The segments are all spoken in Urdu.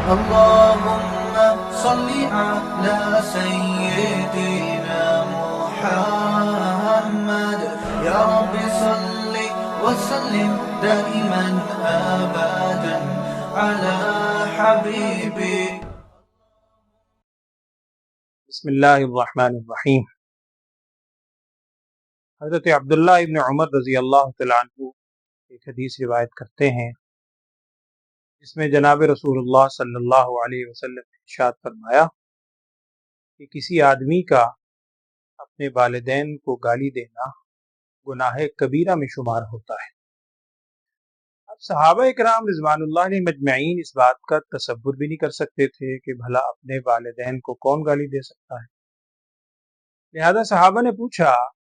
اللهم صل على سيدنا محمد يا رب صل وسلم دائما أبدا على حبيبك. بسم اللہ الرحمن الرحیم. حضرت عبداللہ ابن عمر رضی اللہ تعالیٰ عنہ ایک حدیث روایت کرتے ہیں جس میں جناب رسول اللہ صلی اللہ علیہ وسلم نے ارشاد فرمایا کہ کسی آدمی کا اپنے والدین کو گالی دینا گناہ کبیرہ میں شمار ہوتا ہے. اب صحابہ اکرام رضوان اللہ علیہ مجمعین اس بات کا تصور بھی نہیں کر سکتے تھے کہ بھلا اپنے والدین کو کون گالی دے سکتا ہے. لہذا صحابہ نے پوچھا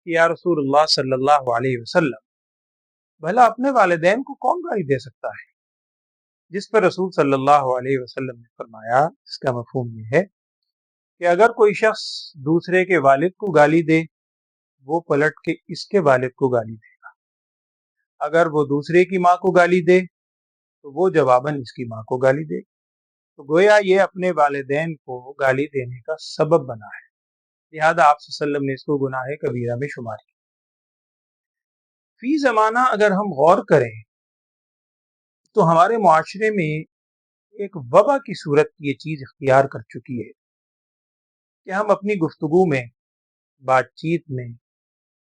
کہ یا رسول اللہ صلی اللہ علیہ وسلم بھلا اپنے والدین کو کون گالی دے سکتا ہے؟ جس پر رسول صلی اللہ علیہ وسلم نے فرمایا اس کا مفہوم یہ ہے کہ اگر کوئی شخص دوسرے کے والد کو گالی دے وہ پلٹ کے اس کے والد کو گالی دے گا. اگر وہ دوسرے کی ماں کو گالی دے تو وہ جواباً اس کی ماں کو گالی دے گا. تو گویا یہ اپنے والدین کو گالی دینے کا سبب بنا ہے. لہذا آپ صلی اللہ علیہ وسلم نے اس کو گناہ کبیرہ میں شمار کیا. فی زمانہ اگر ہم غور کریں تو ہمارے معاشرے میں ایک وبا کی صورت یہ چیز اختیار کر چکی ہے کہ ہم اپنی گفتگو میں بات چیت میں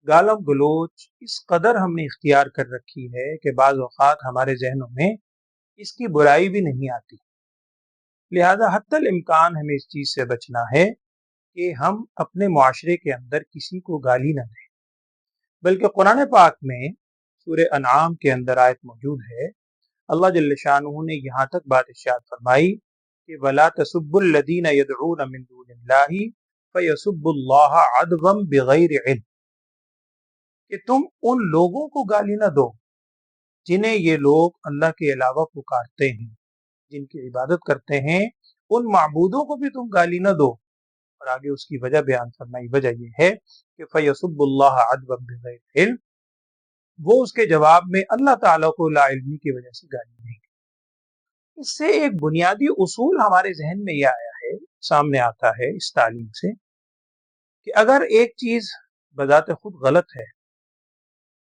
گالم گلوچ اس قدر ہم نے اختیار کر رکھی ہے کہ بعض اوقات ہمارے ذہنوں میں اس کی برائی بھی نہیں آتی. لہذا حتی الامکان ہمیں اس چیز سے بچنا ہے کہ ہم اپنے معاشرے کے اندر کسی کو گالی نہ دیں. بلکہ قرآن پاک میں سورہ انعام کے اندر آیت موجود ہے. اللہ جل شانہ نے یہاں تک بات ارشاد فرمائی کہ وَلَا تَسُبُّوا الَّذِينَ يَدْعُونَ مِن دُونِ اللَّهِ فَيَسُبُّوا اللَّهَ عَدْوًا بِغَيْرِ عِلْمٍ کہ تم ان لوگوں کو گالی نہ دو جنہیں یہ لوگ اللہ کے علاوہ پکارتے ہیں، جن کی عبادت کرتے ہیں، ان معبودوں کو بھی تم گالی نہ دو. اور آگے اس کی وجہ بیان فرمائی. وجہ یہ ہے کہ فَيَسُبُّ اللَّهَ عَدْوًا بِغَيْرِ عِلْمٍ وہ اس کے جواب میں اللہ تعالیٰ کو لا علمی کی وجہ سے گالی دیں گے. اس سے ایک بنیادی اصول ہمارے ذہن میں یہ آیا ہے، سامنے آتا ہے اس تعلیم سے کہ اگر ایک چیز بذات خود غلط ہے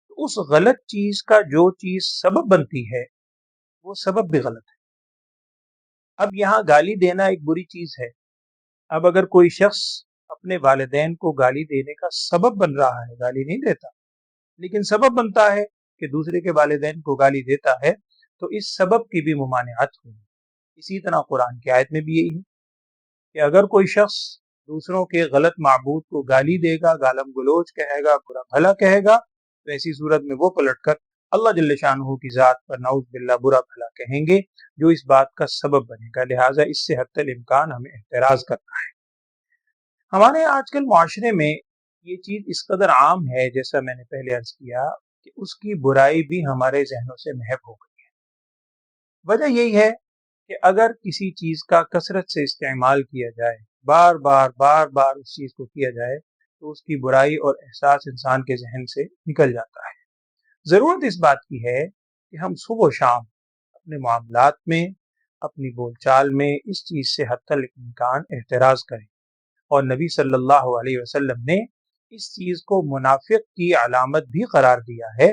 تو اس غلط چیز کا جو چیز سبب بنتی ہے وہ سبب بھی غلط ہے. اب یہاں گالی دینا ایک بری چیز ہے. اب اگر کوئی شخص اپنے والدین کو گالی دینے کا سبب بن رہا ہے، گالی نہیں دیتا لیکن سبب بنتا ہے کہ دوسرے کے والدین کو گالی دیتا ہے تو اس سبب کی بھی ممانعت ہوگی. اسی طرح قرآن کی آیت میں بھی یہی ہے کہ اگر کوئی شخص دوسروں کے غلط معبود کو گالی دے گا، گالم گلوچ کہے گا، برا بھلا کہے گا تو ایسی صورت میں وہ پلٹ کر اللہ جل شانہ کی ذات پر نعوذ باللہ برا بھلا کہیں گے جو اس بات کا سبب بنے گا. لہٰذا اس سے حتی الامکان ہمیں احتراز کرنا ہے. ہمارے آج کل معاشرے میں یہ چیز اس قدر عام ہے جیسا میں نے پہلے عرض کیا کہ اس کی برائی بھی ہمارے ذہنوں سے محو ہو گئی ہے. وجہ یہی ہے کہ اگر کسی چیز کا کثرت سے استعمال کیا جائے، بار بار اس چیز کو کیا جائے تو اس کی برائی اور احساس انسان کے ذہن سے نکل جاتا ہے. ضرورت اس بات کی ہے کہ ہم صبح و شام اپنے معاملات میں، اپنی بول چال میں اس چیز سے حتی الامکان احتراز کریں. اور نبی صلی اللہ علیہ وسلم نے اس چیز کو منافق کی علامت بھی قرار دیا ہے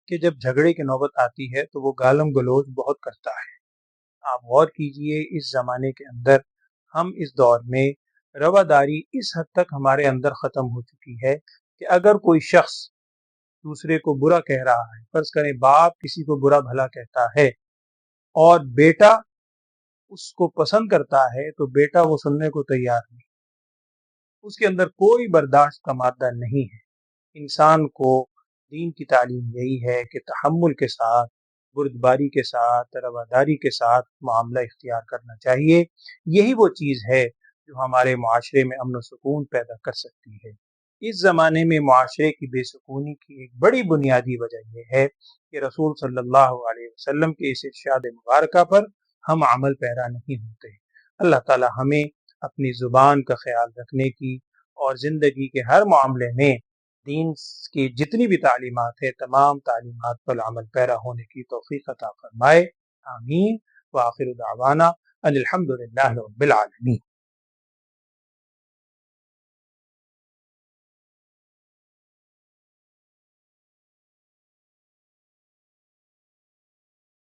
کہ جب جھگڑے کی نوبت آتی ہے تو وہ گالم گلوچ بہت کرتا ہے. آپ غور کیجئے اس زمانے کے اندر، ہم اس دور میں رواداری اس حد تک ہمارے اندر ختم ہو چکی ہے کہ اگر کوئی شخص دوسرے کو برا کہہ رہا ہے، فرض کریں باپ کسی کو برا بھلا کہتا ہے اور بیٹا اس کو پسند کرتا ہے تو بیٹا وہ سننے کو تیار نہیں. اس کے اندر کوئی برداشت کا مادہ نہیں ہے. انسان کو دین کی تعلیم یہی ہے کہ تحمل کے ساتھ، بردباری کے ساتھ، رواداری کے ساتھ معاملہ اختیار کرنا چاہیے. یہی وہ چیز ہے جو ہمارے معاشرے میں امن و سکون پیدا کر سکتی ہے. اس زمانے میں معاشرے کی بے سکونی کی ایک بڑی بنیادی وجہ یہ ہے کہ رسول صلی اللہ علیہ وسلم کے اس ارشاد مبارکہ پر ہم عمل پیرا نہیں ہوتے. اللہ تعالی ہمیں اپنی زبان کا خیال رکھنے کی اور زندگی کے ہر معاملے میں دین کی جتنی بھی تعلیمات ہیں تمام تعلیمات پر عمل پیرا ہونے کی توفیق عطا فرمائے. آمین. وآخر دعوانا الحمدللہ رب العالمین۔